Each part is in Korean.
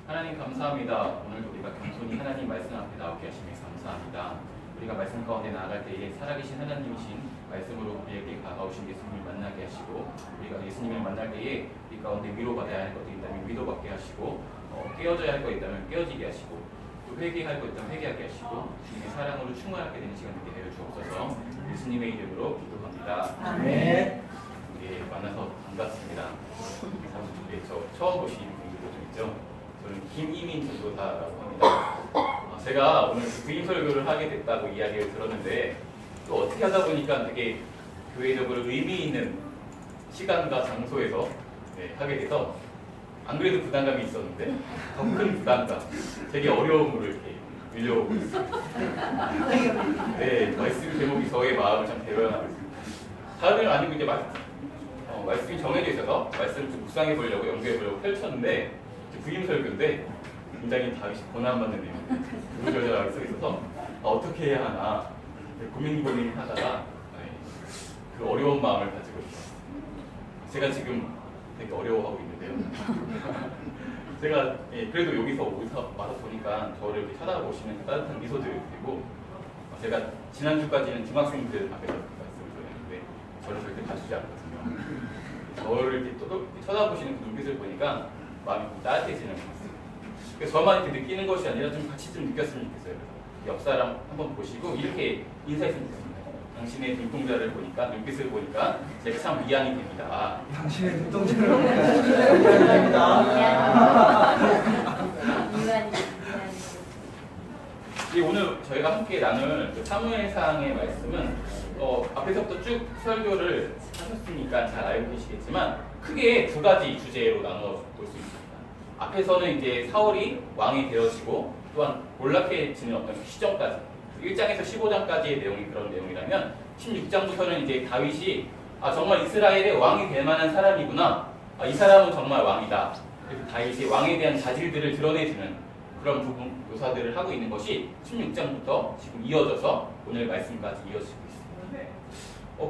하나님 감사합니다. 오늘도 우리가 겸손히 하나님 말씀 앞에 나오게 하시며 감사합니다. 우리가 말씀 가운데 나아갈 때에 살아계신 하나님이신 말씀으로 우리에게 다가오신 예수님을 만나게 하시고, 우리가 예수님을 만날 때에 이 가운데 위로받아야 할 것이 있다면 위로받게 하시고, 깨어져야 할 것 있다면 깨어지게 하시고, 또 회개할 것 있다면 회개하게 하시고, 주님의 사랑으로 충만하게 되는 시간 되게 하여 주옵소서. 예수님의 이름으로 기도합니다. 아멘. 예, 만나서 반갑습니다. 저 처음 보시는 분들도 좀 있죠. 저는 김이민 전도사라고 합니다. 제가 오늘 부임 설교를 하게 됐다고 이야기를 들었는데, 또 어떻게 하다 보니까 되게 교회적으로 의미 있는 시간과 장소에서 하게 돼서 안 그래도 부담감이 있었는데 더 큰 부담감, 되게 어려움으로 이렇게 밀려오고 있습니다. 네, 말씀 제목이 저의 마음을 참 대변하고 있습니다. 다른 아니고 이제 말씀이 정해져 있어서 말씀을 좀 묵상해 보려고 연구해 보려고 펼쳤는데, 부임 설교인데 굉장히 다윗이 고난받는 내용이 구구절절하게 써 있어서 어떻게 해야 하나 고민하다가 그 어려운 마음을 가지고 있어요. 제가 지금 되게 어려워하고 있는데요. 제가 그래도 여기서 와서 보니까 저를 이렇게 쳐다보시는 따뜻한 미소들이 보이고, 제가 지난주까지는 중학생들 앞에서 말씀을 드렸는데 저를 절대 봐주지 않거든요. 저를 이렇게 또 쳐다보시는 그 눈빛을 보니까 마음이 좀 따뜻해지는 것 같습니다. 그래서 저만 이렇게 느끼는 것이 아니라 좀 같이 좀 느꼈으면 좋겠어요. 옆 사람 한번 보시고 이렇게 인사했으면 좋겠습니다. 당신의 눈동자를 보니까, 눈빛을 보니까 제가 참 위안이 됩니다. 당신의 눈동자를 보니까 위안이 됩니다. 오늘 저희가 함께 나눌 사무엘상의 말씀은 앞에서부터 쭉 설교를 하셨으니까 잘 알고 계시겠지만 크게 두 가지 주제로 나눠 볼 수 있습니다. 앞에서는 이제 사울이 왕이 되어지고 또한 몰락해지는 어떤 시점까지, 1장에서 15장까지의 내용이 그런 내용이라면 16장부터는 이제 다윗이 정말 이스라엘의 왕이 될 만한 사람이구나, 이 사람은 정말 왕이다. 그래서 다윗이 왕에 대한 자질들을 드러내주는 그런 부분 묘사들을 하고 있는 것이 16장부터 지금 이어져서 오늘 말씀까지 이어지고 있습니다.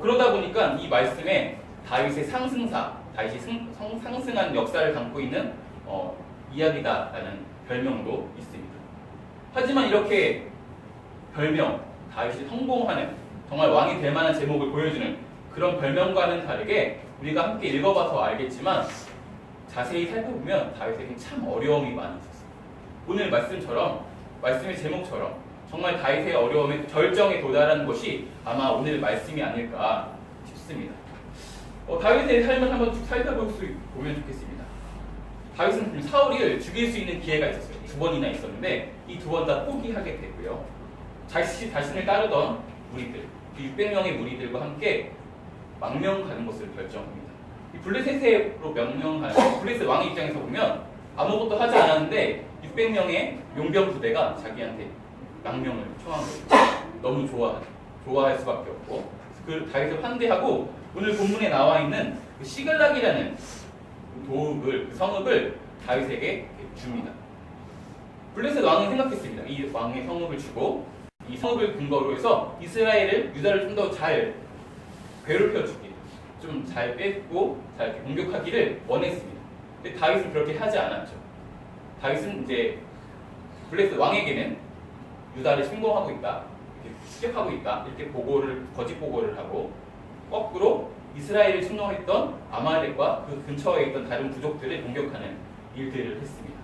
그러다 보니까 이 말씀에 다윗의 상승사, 다윗이 상승한 역사를 담고 있는 이야기다라는 별명도 있습니다. 하지만 이렇게 별명, 다윗이 성공하는, 정말 왕이 될 만한 제목을 보여주는 그런 별명과는 다르게 우리가 함께 읽어봐서 알겠지만 자세히 살펴보면 다윗에게 참 어려움이 많이 있었습니다. 오늘 말씀의 제목처럼 정말 다윗의 어려움의 절정에 도달하는 것이 아마 오늘 말씀이 아닐까 싶습니다. 다윗의 삶을 한번 쭉 살펴보면 좋겠습니다. 다윗은 사울을 죽일 수 있는 기회가 있었어요. 2번이나 있었는데 이 2번 다 포기하게 되고요. 자신을 따르던 무리들, 600명의 무리들과 함께 망명 가는 것을 결정합니다. 이 블레셋으로 명령하는, 블레셋 왕의 입장에서 보면 아무것도 하지 않았는데 600명의 용병 부대가 자기한테 망명을 청한 거예요. 너무 좋아할 수밖에 없고, 그 다윗을 환대하고 오늘 본문에 나와 있는 그 시글락이라는 도읍을, 그 성읍을 다윗에게 줍니다. 블레셋 왕은 생각했습니다. 이 왕의 성읍을 주고 이 성읍을 근거로 해서 유다를 좀 더 잘 괴롭혀주기, 좀 잘 뺏고 잘 공격하기를 원했습니다. 근데 다윗은 그렇게 하지 않았죠. 다윗은 이제 블레셋 왕에게는 유다를 침공하고 있다, 이렇게 습격하고 있다, 이렇게 거짓 보고를 하고, 거꾸로 이스라엘을 침노했던 아말렉과 그 근처에 있던 다른 부족들을 공격하는 일들을 했습니다.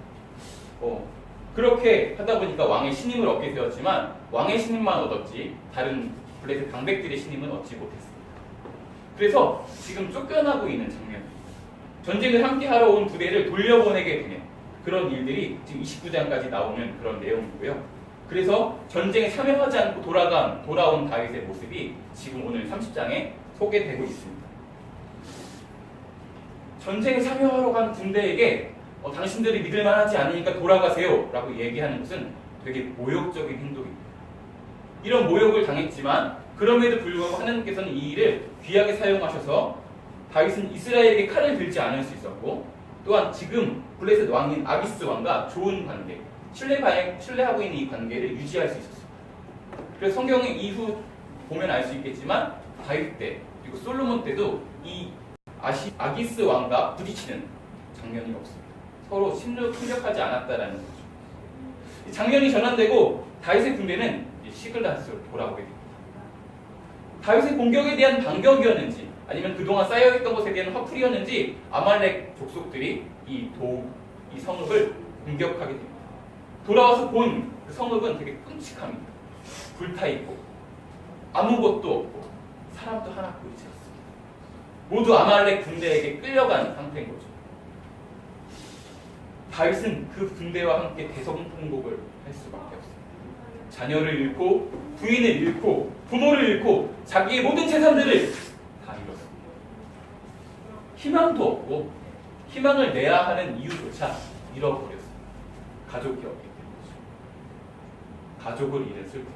그렇게 하다 보니까 왕의 신임을 얻게 되었지만 왕의 신임만 얻었지 다른 블레셋 방백들의 신임은 얻지 못했습니다. 그래서 지금 쫓겨나고 있는 장면입니다. 전쟁을 함께하러 온 부대를 돌려보내게 되는 그런 일들이 지금 29장까지 나오는 그런 내용이고요. 그래서 전쟁에 참여하지 않고 돌아온 다윗의 모습이 지금 오늘 30장에 소개되고 있습니다. 전쟁에 참여하러 간 군대에게 당신들이 믿을만하지 않으니까 돌아가세요 라고 얘기하는 것은 되게 모욕적인 행동입니다. 이런 모욕을 당했지만 그럼에도 불구하고 하나님께서는 이 일을 귀하게 사용하셔서 다윗은 이스라엘에게 칼을 들지 않을 수 있었고, 또한 지금 블레셋 왕인 아기스 왕과 좋은 관계, 신뢰하고 있는 이 관계를 유지할 수 있었습니다. 그래서 성경의 이후 보면 알 수 있겠지만 다윗 때 그리고 솔로몬 때도 이 아기스 왕과 부딪히는 장면이 없습니다. 서로侵略하지 않았다라는 거죠. 장면이 전환되고 다윗의 군대는 시글라스로 돌아오게 됩니다. 다윗의 공격에 대한 반격이었는지 아니면 그동안 쌓여있던 것에 대한 화풀이였는지 아말렉 족속들이 이 성읍을 공격하게 됩니다. 돌아와서 본 그 성읍은 되게 끔찍합니다. 불타있고 아무것도 없고 사람도 하나 보이지 않습니다. 모두 아말렉 군대에게 끌려간 상태인 거죠. 다윗은 그 군대와 함께 대성통곡을 할 수밖에 없습니다. 자녀를 잃고 부인을 잃고 부모를 잃고 자기의 모든 재산들을 다 잃었습니다. 희망도 없고 희망을 내야 하는 이유조차 잃어버렸습니다. 가족이 없기 때문이죠. 가족을 잃은 슬픔.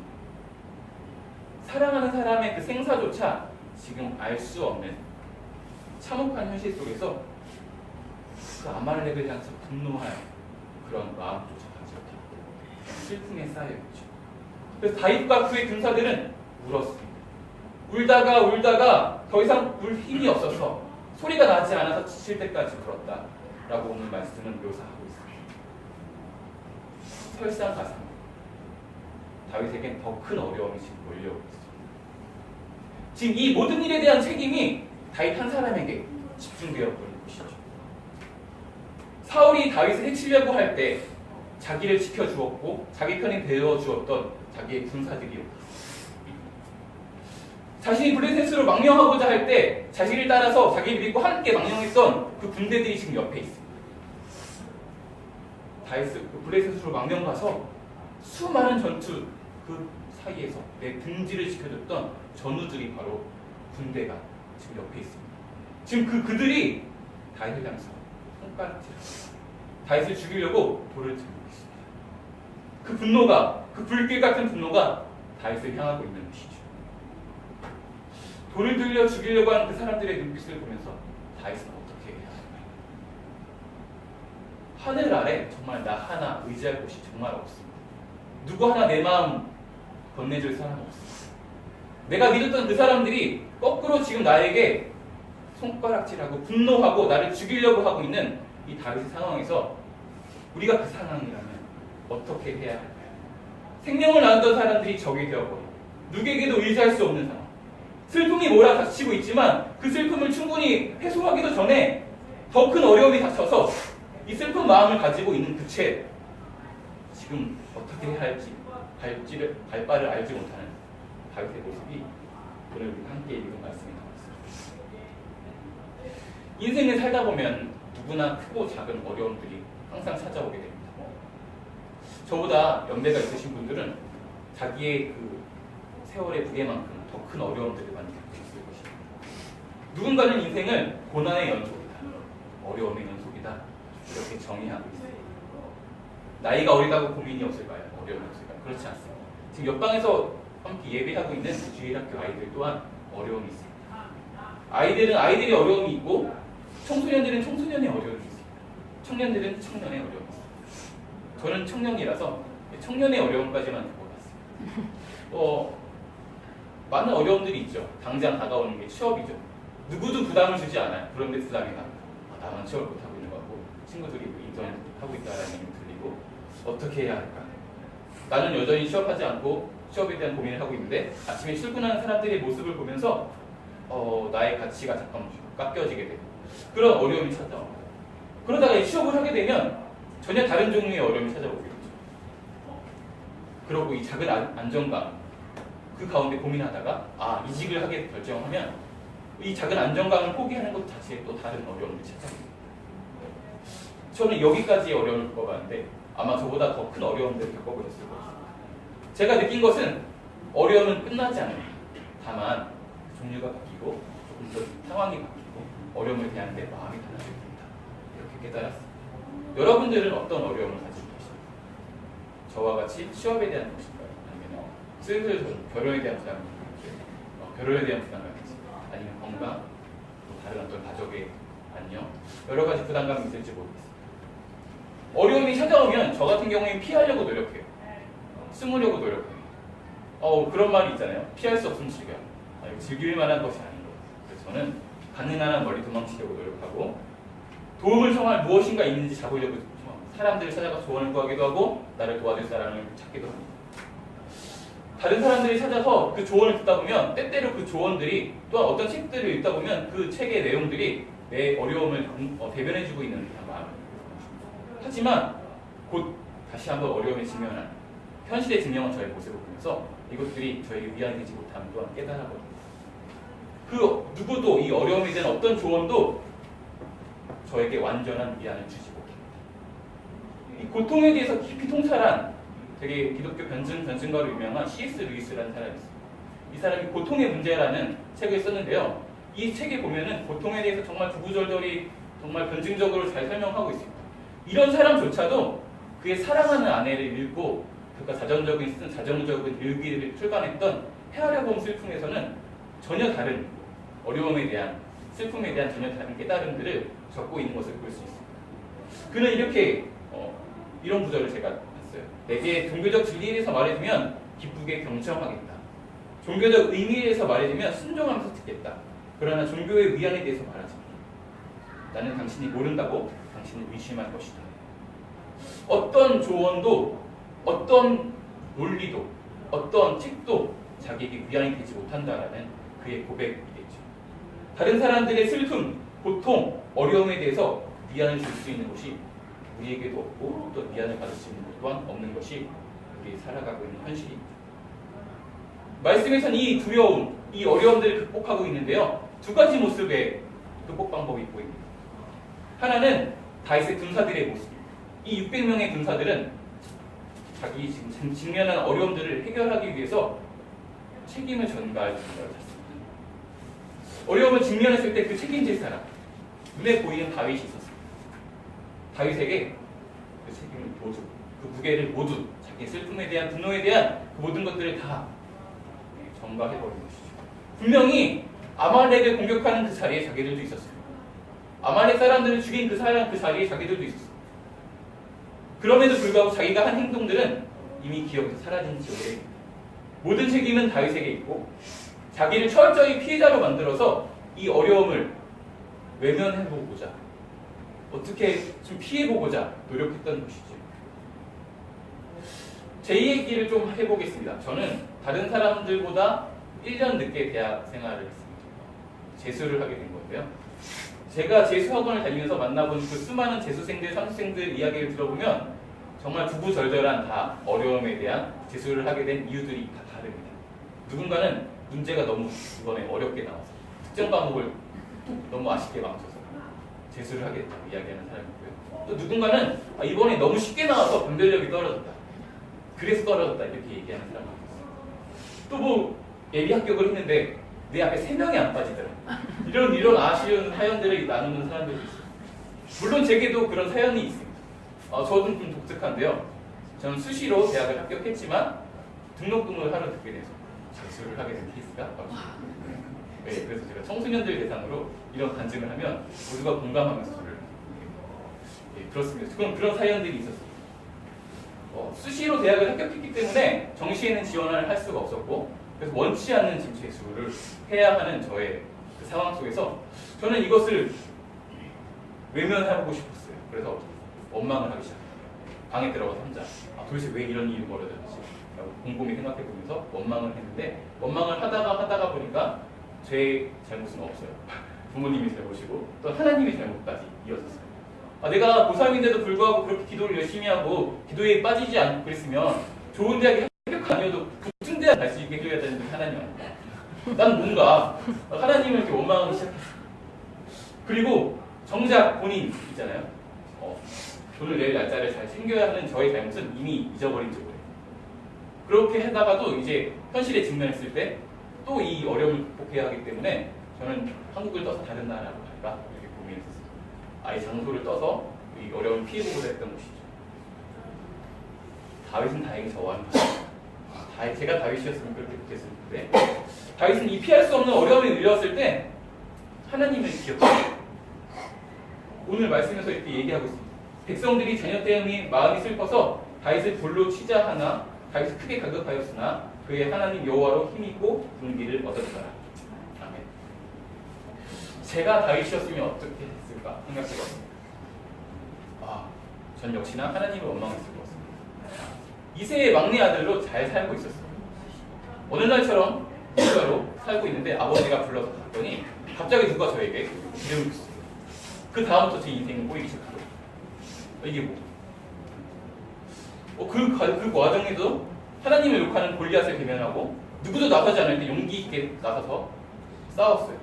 사랑하는 사람의 그 생사조차 지금 알 수 없는 참혹한 현실 속에서 그 아말렉을 향해서 분노할 그런 마음조차 가지 못합니다. 슬픔에 쌓여있죠. 그래서 다윗과 그의 군사들은 울었습니다. 울다가 더 이상 울 힘이 없어서 소리가 나지 않아서 지칠 때까지 울었다라고 오늘 말씀은 묘사하고 있습니다. 설상가상 다윗에겐 더 큰 어려움이 지금 몰려오고 있습니다. 지금 이 모든 일에 대한 책임이 다윗 한 사람에게 집중되어 버린 것이죠. 사울이 다윗을 해치려고 할 때 자기를 지켜주었고 자기 편에 되어주었던 자기의 군사들이었고 자신이 블레셋으로 망명하고자 할 때 자신을 따라서 자기를 믿고 함께 망명했던 그 군대들이 지금 옆에 있습니다. 다윗은 그 블레셋으로 망명 가서 수많은 전투 그 사이에서 내 등지를 지켜줬던 전우들이 바로 군대가 지금 옆에 있습니다. 지금 그들이 다윗을 향해서 손가락질합니다. 다윗을 죽이려고 돌을 들고 있습니다. 그 분노가, 그 불길 같은 분노가 다윗을 향하고 있는 것이죠. 돌을 들려 죽이려고 하는 그 사람들의 눈빛을 보면서 다윗은 어떻게 해야 할까요? 하늘 아래 정말 나 하나 의지할 곳이 정말 없습니다. 누구 하나 내 마음 건네줄 사람 없습니다. 내가 믿었던 그 사람들이 거꾸로 지금 나에게 손가락질하고 분노하고 나를 죽이려고 하고 있는 이 다윗의 상황에서 우리가 그 상황이라면 어떻게 해야 할까요? 생명을 나누던 사람들이 적이 되어버리고 누구에게도 의지할 수 없는 상황. 슬픔이 몰아닥치고 있지만 그 슬픔을 충분히 해소하기도 전에 더 큰 어려움이 닥쳐서 이 슬픈 마음을 가지고 있는 그 채 지금 어떻게 해야 할지 발바를 알지 못하는 다윗의 모습이 오늘 우리 함께 읽은 말씀에 나왔습니다. 인생을 살다 보면 누구나 크고 작은 어려움들이 항상 찾아오게 됩니다. 저보다 연배가 있으신 분들은 자기의 그 세월의 무게만큼 더 큰 어려움들을 많이 겪고 있을 것입니다. 누군가는 인생을 고난의 연속이다, 어려움의 연속이다 이렇게 정의하고 있습니다. 나이가 어리다고 고민이 없을까요? 어려움이 없을까요? 그렇지 않습니다. 지금 옆방에서 함께 예배하고 있는 주일학교 아이들 또한 어려움이 있습니다. 아이들은 아이들의 어려움이 있고 청소년들은 청소년의 어려움이 있습니다. 청년들은 청년의 어려움이 있습니다. 저는 청년이라서 청년의 어려움까지만 겪어봤습니다. 많은 어려움들이 있죠. 당장 다가오는 게 취업이죠. 누구도 부담을 주지 않아요. 그런데 부담이 납니다. 나만 취업을 못하고 있는 것 같고 친구들이 인턴 하고 있다는 얘기 들리고 어떻게 해야 할까? 나는 여전히 취업하지 않고 취업에 대한 고민을 하고 있는데 아침에 출근하는 사람들의 모습을 보면서 나의 가치가 잠깐 깎여지게 되고 그런 어려움이 찾아옵니다. 그러다가 이 취업을 하게 되면 전혀 다른 종류의 어려움이 찾아오게 되죠. 그러고 이 작은 안정감 그 가운데 고민하다가 이직을 하게 결정하면 이 작은 안정감을 포기하는 것 자체에 또 다른 어려움을 찾아옵니다. 저는 여기까지의 어려움을 겪어봤는데 아마 저보다 더 큰 어려움들을 겪어보셨을 거예요. 제가 느낀 것은 어려움은 끝나지 않습니다. 다만 종류가 바뀌고 조금 더 상황이 바뀌고 어려움을 대하는 데 마음이 달라질 겁니다. 이렇게 깨달았습니다. 여러분들은 어떤 어려움을 가지고 계십니까? 저와 같이 취업에 대한 것인가요? 아니면 슬슬 결혼에 대한 부담이 결혼에 대한 부담감인지 아니면 건강, 또 다른 어떤 가족의 안녕 여러 가지 부담감이 있을지 모르겠습니다. 어려움이 찾아오면 저 같은 경우에 피하려고 노력해요. 숨으려고 노력해요. 그런 말이 있잖아요. 피할 수 없으면 즐겨. 즐길 만한 것이 아닌 것. 그래서 저는 가능한 한 멀리 도망치려고 노력하고 도움을 청할 무엇인가 있는지 잡으려고 사람들을 찾아가 조언을 구하기도 하고 나를 도와줄 사람을 찾기도 합니다. 다른 사람들이 찾아서 그 조언을 듣다 보면 때때로 그 조언들이 또한 어떤 책들을 읽다 보면 그 책의 내용들이 내 어려움을 대변해주고 있는 듯한 마음을. 하지만 곧 다시 한번 어려움에 직면한 현실에 직면한 저의 모습을 보면서 이것들이 저에게 위안이 되지 못함을 또한 깨달아버립니다. 그 누구도 이 어려움에 대한 어떤 조언도 저에게 완전한 위안을 주지 못합니다. 이 고통에 대해서 깊이 통찰한 되게 기독교 변증가로 유명한 C.S. 루이스라는 사람이 있습니다. 이 사람이 고통의 문제라는 책을 썼는데요. 이 책에 보면은 고통에 대해서 정말 구구절절히 정말 변증적으로 잘 설명하고 있습니다. 이런 사람조차도 그의 사랑하는 아내를 잃고 그가 자정적인 일기를 출간했던 헤아려 봄 슬픔에서는 전혀 다른 어려움에 대한 슬픔에 대한 전혀 다른 깨달음들을 적고 있는 것을 볼 수 있습니다. 그는 이렇게 이런 구절을 제가 봤어요. 내게 종교적 진리에 대해서 말해주면 기쁘게 경청하겠다. 종교적 의미에 대해서 말해주면 순종하면서 듣겠다. 그러나 종교의 위안에 대해서 말하지 마. 나는 당신이 모른다고 당신을 의심할 것이다. 어떤 조언도 어떤 논리도 어떤 책도 자기에게 위안이 되지 못한다라는 그의 고백이겠죠. 다른 사람들의 슬픔, 고통, 어려움에 대해서 위안을 줄 수 있는 것이 우리에게도 없고 또 위안을 받을 수 있는 것 또한 없는 것이 우리 살아가고 있는 현실입니다. 말씀에서는 이 두려움, 이 어려움들을 극복하고 있는데요. 두 가지 모습의 극복 방법이 보입니다. 하나는 다윗의 군사들의 모습입니다. 이 600명의 군사들은 자기 지금 직면한 어려움들을 해결하기 위해서 책임을 전가할 생각을 했습니다. 어려움을 직면했을 때 그 책임질 사람, 눈에 보이는 다윗이 있었습니다. 다윗에게 그 책임을 모두, 그 무게를 모두 자기의 슬픔에 대한 분노에 대한 그 모든 것들을 다 전가해버린 것이죠. 분명히 아말렉을 공격하는 그 자리에 자기들도 있었습니다. 아말렉 사람들을 죽인 그 자리에 자기들도 있었습니다. 그럼에도 불구하고 자기가 한 행동들은 이미 기억에서 사라진 지 오래입니다. 모든 책임은 다윗에게 있고 자기를 철저히 피해자로 만들어서 이 어려움을 외면해보고자 어떻게 좀 피해보고자 노력했던 것이죠. 제 얘기를 좀 해보겠습니다. 저는 다른 사람들보다 1년 늦게 대학 생활을 했습니다. 재수를 하게 된 건데요. 제가 재수학원을 다니면서 만나본 그 수많은 재수생들, 삼수생들 이야기를 들어보면 정말 구구절절한 다 어려움에 대한 재수를 하게 된 이유들이 다 다릅니다. 누군가는 문제가 너무 이번에 어렵게 나와서 특정 과목을 너무 아쉽게 망쳐서 재수를 하게 됐다고 이야기하는 사람이 있고요. 또 누군가는 이번에 너무 쉽게 나와서 분별력이 떨어졌다. 그래서 떨어졌다. 이렇게 얘기하는 사람이 있어요. 또 뭐 예비 합격을 했는데 내 앞에 3명이 안 빠지더라. 이런 아쉬운 사연들을 나누는 사람들이 있어요. 물론 제게도 그런 사연이 있습니다. 저는 좀 독특한데요. 저는 수시로 대학을 합격했지만 등록금을 하러 듣게 돼서 재수를 하게 된 케이스가 바로 네, 그래서 제가 청소년들 대상으로 이런 간증을 하면 모두가 공감하면서 저를 그렇습니다. 그런 사연들이 있었습니다. 수시로 대학을 합격했기 때문에 정시에는 지원을 할 수가 없었고 그래서 원치 않는 지금 재수를 해야 하는 저의 그 상황 속에서 저는 이것을 외면해보고 싶었어요. 그래서 원망을 하기 시작합니다. 방에 들어가서 혼자 도대체 왜 이런 일이 벌어졌지? 라고 곰곰이 생각해보면서 원망을 했는데 원망을 하다가 보니까 제 잘못은 없어요. 부모님이 잘못이고 또 하나님의 잘못까지 이어졌어요. 내가 고3인데도 불구하고 그렇게 기도를 열심히 하고 기도에 빠지지 않고 그랬으면 좋은 대학에 합격 아니어도 붙은 대학 갈 수 있게 해줘야 되는 게 하나님 아닐까. 난 뭔가 하나님을 이렇게 원망하기 시작했어요. 그리고 정작 본인 있잖아요. 돈을 낼 날짜를 잘 챙겨야 하는 저의 잘못은 이미 잊어버린 지 오래요. 그렇게 하다가도 이제 현실에 직면했을 때 또 이 어려움을 극복해야 하기 때문에 저는 한국을 떠서 다른 나라로 갈까 이렇게 고민했었어요. 아예 장소를 떠서 이 어려움을 피해보고자 했던 것이죠. 다윗은 다행히 저와는 제가 다윗이었으면 그렇게 못했을 텐데 다윗은 이 피할 수 없는 어려움에 이르렀을 때 하나님을 기억해요. 오늘 말씀에서 이렇게 얘기하고 있습니다. 백성들이 자녀 때문에 마음이 슬퍼서 다윗을 돌로 치자 하나 다윗을 크게 가급하였으나 그의 하나님 여호와로 힘있고 분기를 얻었더라. 아멘. 제가 다윗이었으면 어떻게 했을까 생각해봤습니다. 전 역시나 하나님을 원망했을 것입니다. 이세의 막내 아들로 잘 살고 있었어요. 어느 날처럼 부자로 살고 있는데 아버지가 불러서 갔더니 갑자기 누가 저에게 기름을 줬어요. 그 다음부터 제 인생이 꼬이기 시작하더라고요. 이게 그 과정에도 하나님을 욕하는 골리앗을 대면하고 누구도 나서지 않을 때 용기 있게 나서서 싸웠어요.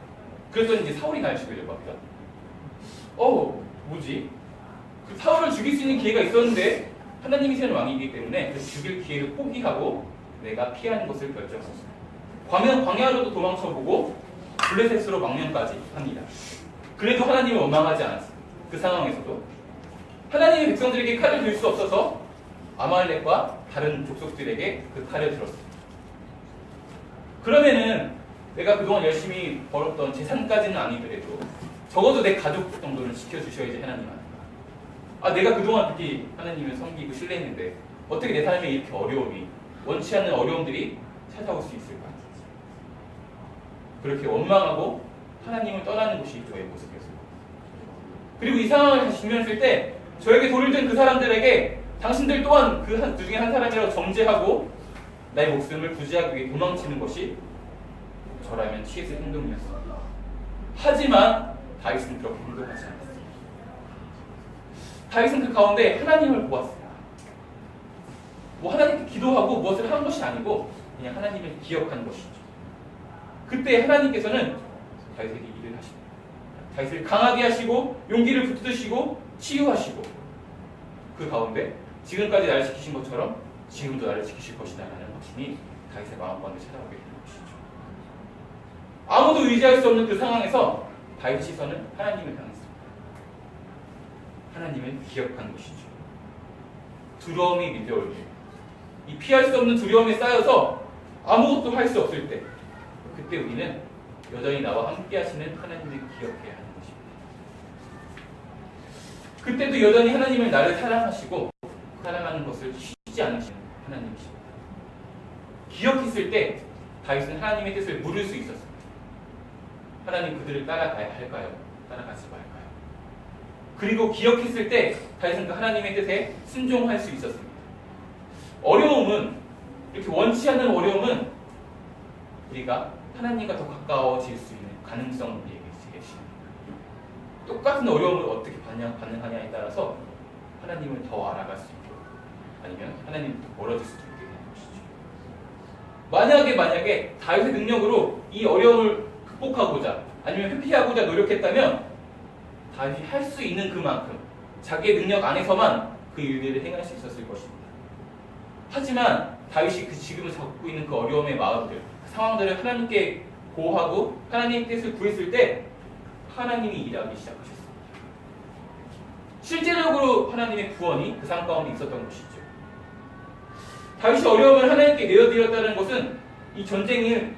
그랬더니 이제 사울이 날 죽이려고 합니다. 뭐지? 그 사울을 죽일 수 있는 기회가 있었는데 하나님이 세운 왕이기 때문에 그 죽일 기회를 포기하고 내가 피하는 것을 결정했어요. 광야로도 도망쳐보고 블레셋으로 망명까지 합니다. 그래도 하나님을 원망하지 않았어요. 그 상황에서도 하나님의 백성들에게 칼을 들 수 없어서 아말렉과 다른 족속들에게 그 칼을 들었어요. 그러면은 내가 그동안 열심히 벌었던 재산까지는 아니더라도 적어도 내 가족 정도는 지켜주셔야지 하나님 아닌가. 내가 그동안 그렇게 하나님을 섬기고 신뢰했는데 어떻게 내 삶에 이렇게 어려움이, 원치 않는 어려움들이 찾아올 수 있을까? 그렇게 원망하고 하나님을 떠나는 것이 저의 모습이었어요. 그리고 이 상황을 다시 직면했을 때 저에게 돌을 든 그 사람들에게 당신들 또한 그 중에 한 사람이라고 정죄하고 나의 목숨을 부지하기 위해 도망치는 것이 저라면 취했을 행동이었습니다. 하지만 다윗은 그렇게 행동하지 않았습니다. 다윗은 그 가운데 하나님을 보았습니다. 하나님께 기도하고 무엇을 한 것이 아니고 그냥 하나님을 기억한 것이죠. 그때 하나님께서는 다윗에게 일을 하십니다. 다윗을 강하게 하시고 용기를 붙드시고 치유하시고 그 가운데 지금까지 나를 지키신 것처럼 지금도 나를 지키실 것이다 라는 확신이 다윗의 마음가운데 찾아오게 되는 것이죠. 아무도 의지할 수 없는 그 상황에서 다윗의 시선은 하나님을 향했습니다. 하나님을 기억한 것이죠. 두려움이 밀려올 때, 이 피할 수 없는 두려움에 쌓여서 아무것도 할 수 없을 때, 그때 우리는 여전히 나와 함께 하시는 하나님을 기억해야 하는 것입니다. 그때도 여전히 하나님을 나를 사랑하시고 사랑하는 것을 쉬지 않으시는 하나님이십니다. 기억했을 때 다윗은 하나님의 뜻을 물을 수 있었습니다. 하나님 그들을 따라가야 할까요? 따라가지 말까요? 그리고 기억했을 때 다윗은 그 하나님의 뜻에 순종할 수 있었습니다. 어려움은, 이렇게 원치 않는 어려움은 우리가 하나님과 더 가까워질 수 있는 가능성을 우리에게 제시합니다. 똑같은 어려움을 어떻게 반응하냐에 따라서 하나님을 더 알아갈 수 있고 아니면 하나님부터 멀어질 수도 있게 되는 것이죠. 만약에 다윗의 능력으로 이 어려움을 극복하고자 아니면 회피하고자 노력했다면 다윗이 할 수 있는 그만큼 자기의 능력 안에서만 그 일들을 행할 수 있었을 것입니다. 하지만 다윗이 지금을 겪고 있는 그 어려움의 마음들, 그 상황들을 하나님께 고하고 하나님의 뜻을 구했을 때 하나님이 일하기 시작하셨습니다. 실제적으로 하나님의 구원이 그 상황 가운데 있었던 것이죠. 다윗이 어려움을 하나님께 내어드렸다는 것은 이 전쟁을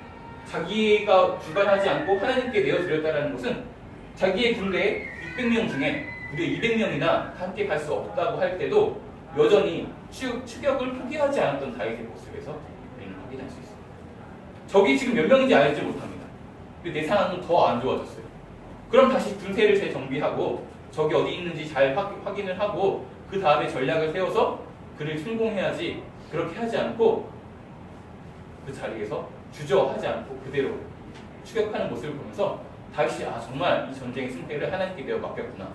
자기가 주관하지 않고 하나님께 내어드렸다는 것은 자기의 군대 600명 중에 무려 200명이나 함께 갈 수 없다고 할 때도 여전히 추격을 포기하지 않았던 다윗의 모습에서 우리는 확인할 수 있습니다. 적이 지금 몇 명인지 알지 못합니다. 근데 내 상황은 더 안 좋아졌어요. 그럼 다시 군세를 재정비하고 적이 어디 있는지 잘 확인을 하고 그 다음에 전략을 세워서 그를 성공해야지. 그렇게 하지 않고 그 자리에서 주저하지 않고 그대로 추격하는 모습을 보면서 다윗이 정말 이 전쟁의 승패를 하나님께 내어 맡겼구나.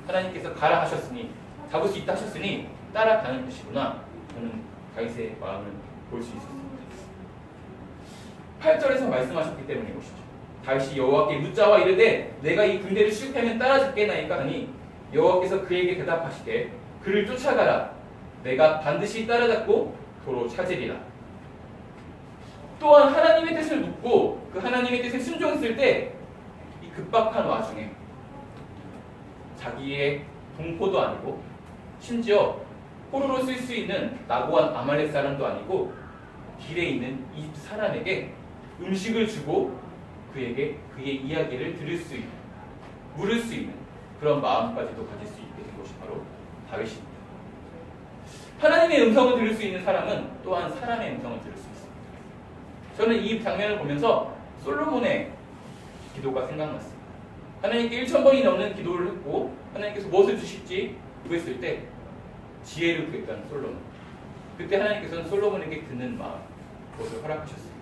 하나님께서 가라 하셨으니 잡을 수 있다 하셨으니 따라가는 것이구나. 저는 다윗의 마음을 볼 수 있었습니다. 8절에서 말씀하셨기 때문인 것이죠. 다윗이 여호와께 묻자와 이르되 내가 이 군대를 실패하면 따라잡겠나이까 하니 여호와께서 그에게 대답하시되 그를 쫓아가라. 내가 반드시 따라잡고 도로 찾으리라. 또한 하나님의 뜻을 묻고 그 하나님의 뜻에 순종했을 때 이 급박한 와중에 자기의 동포도 아니고 심지어 포로로 쓸 수 있는 나고한 아말렉 사람도 아니고 길에 있는 이 사람에게 음식을 주고 그에게 그의 이야기를 들을 수 있는, 물을 수 있는 그런 마음까지도 가질 수 있게 된 것이 바로 다윗입니다. 하나님의 음성을 들을 수 있는 사람은 또한 사람의 음성을 들을 수 있습니다. 저는 이 장면을 보면서 솔로몬의 기도가 생각났습니다. 하나님께 1000번이 넘는 기도를 했고 하나님께서 무엇을 주실지 구했을 때 지혜를 구했다는 솔로몬. 그때 하나님께서는 솔로몬에게 듣는 마음, 그것을 허락하셨습니다.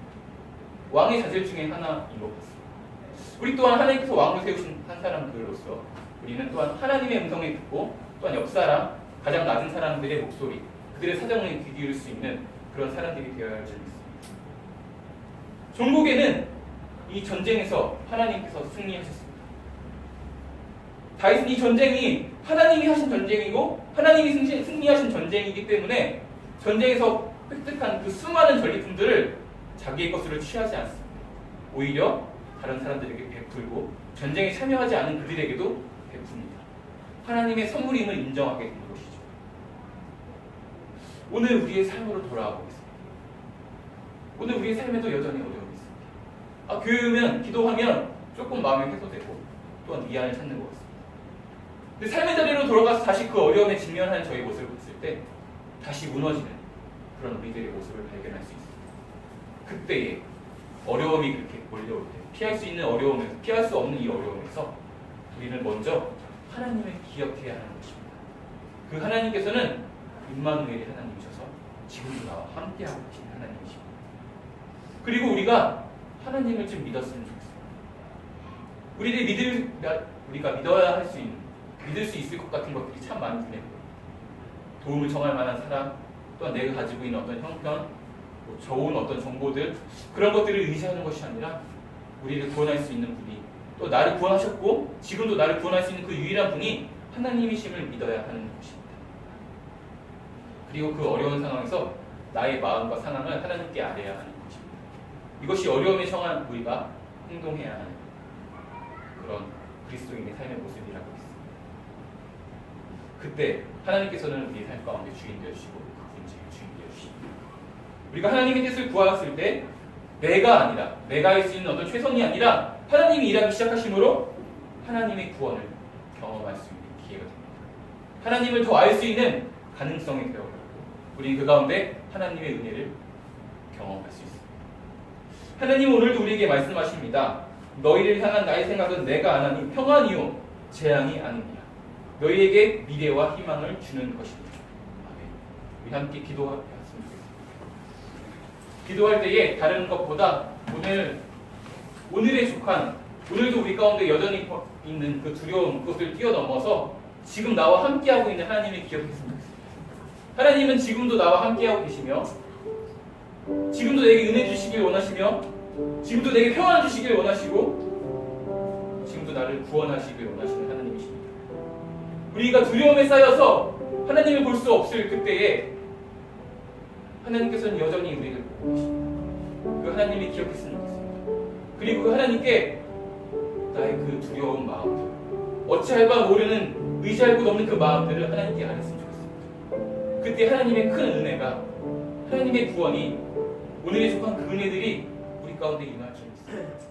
왕의 자질 중에 하나인 것 같습니다. 우리 또한 하나님께서 왕으로 세우신 한 사람들로서 우리는 또한 하나님의 음성을 듣고 또한 옆 사람, 가장 낮은 사람들의 목소리, 그들의 사정을 귀 기울일 수 있는 그런 사람들이 되어야 할 줄 믿습니다. 종국에는 이 전쟁에서 하나님께서 승리하셨습니다. 다윗은 이 전쟁이 하나님이 하신 전쟁이고 하나님이 승리하신 전쟁이기 때문에 전쟁에서 획득한 그 수많은 전리품들을 자기의 것으로 취하지 않습니다. 오히려 다른 사람들에게 베풀고 전쟁에 참여하지 않은 그들에게도 베풉니다. 하나님의 선물임을 인정하게 된 것이죠. 오늘 우리의 삶으로 돌아와 보겠습니다. 오늘 우리의 삶에도 여전히 어려움이 있습니다. 교회면 기도하면 조금 마음이 해소되고 또한 위안을 찾는 것 같습니다. 근데 삶의 자리로 돌아가서 다시 그 어려움에 직면하는 저희 모습을 봤을 때 다시 무너지는 그런 우리들의 모습을 발견할 수 있습니다. 그때에 어려움이 그렇게 몰려올 때 피할 수 있는 어려움에서 피할 수 없는 이 어려움에서 우리는 먼저 하나님을 기억해야 하는 것입니다. 그 하나님께서는 임마누엘의 하나님이셔서 지금도 나와 함께하고 계신 하나님이십니다. 그리고 우리가 하나님을 좀 믿었으면 좋겠습니다. 우리가 믿어야 할 수 있는, 믿을 수 있을 것 같은 것들이 참 많이 눈에 보여요. 도움을 청할 만한 사람, 또한 내가 가지고 있는 어떤 형편, 좋은 어떤 정보들, 그런 것들을 의지하는 것이 아니라 우리를 구원할 수 있는 분이, 또 나를 구원하셨고 지금도 나를 구원할 수 있는 그 유일한 분이 하나님이심을 믿어야 하는 것입니다. 그리고 그 어려운 상황에서 나의 마음과 상황을 하나님께 아뢰야 하는 것입니다. 이것이 어려움에 처한 우리가 행동해야 하는 그런 그리스도인의 삶의 모습이라고 믿습니다. 그때 하나님께서는 우리의 삶 가운데 주인 되어주시고 그 문제의 주인 되어주십니다. 우리가 하나님의 뜻을 구하였을 때 내가 아니라, 내가 할 수 있는 어떤 최선이 아니라 하나님이 일하기 시작하심으로 하나님의 구원을 경험할 수 있는 기회가 됩니다. 하나님을 더 알 수 있는 가능성이 되어버리고 우리는 그 가운데 하나님의 은혜를 경험할 수 있습니다. 하나님은 오늘도 우리에게 말씀하십니다. 너희를 향한 나의 생각은 내가 안하니 평안이요 재앙이 아니니라. 너희에게 미래와 희망을 주는 것입니다. 아멘. 우리 함께 기도했으면 좋겠습니다. 기도할 때에 다른 것보다 오늘의 족한, 오늘도 우리 가운데 여전히 있는 그 두려움, 그것을 뛰어넘어서 지금 나와 함께하고 있는 하나님을 기억했으면 좋겠습니다. 하나님은 지금도 나와 함께하고 계시며 지금도 내게 은혜 주시길 원하시며 지금도 내게 평안 주시길 원하시고 지금도 나를 구원하시길 원하시는 하나님이십니다. 우리가 두려움에 쌓여서 하나님을 볼 수 없을 그때에 하나님께서는 여전히 우리를 보고 계십니다. 그 하나님이 기억했으면 좋겠습니다. 그리고 그 하나님께 나의 그 두려운 마음들, 어찌할 바 모르는 의지할 곳 없는 그 마음들을 하나님께 아뢰었으면 좋겠습니다. 그때 하나님의 큰 은혜가, 하나님의 구원이, 오늘의 족한 그 은혜들이 우리 가운데 임할 줄 믿습니다.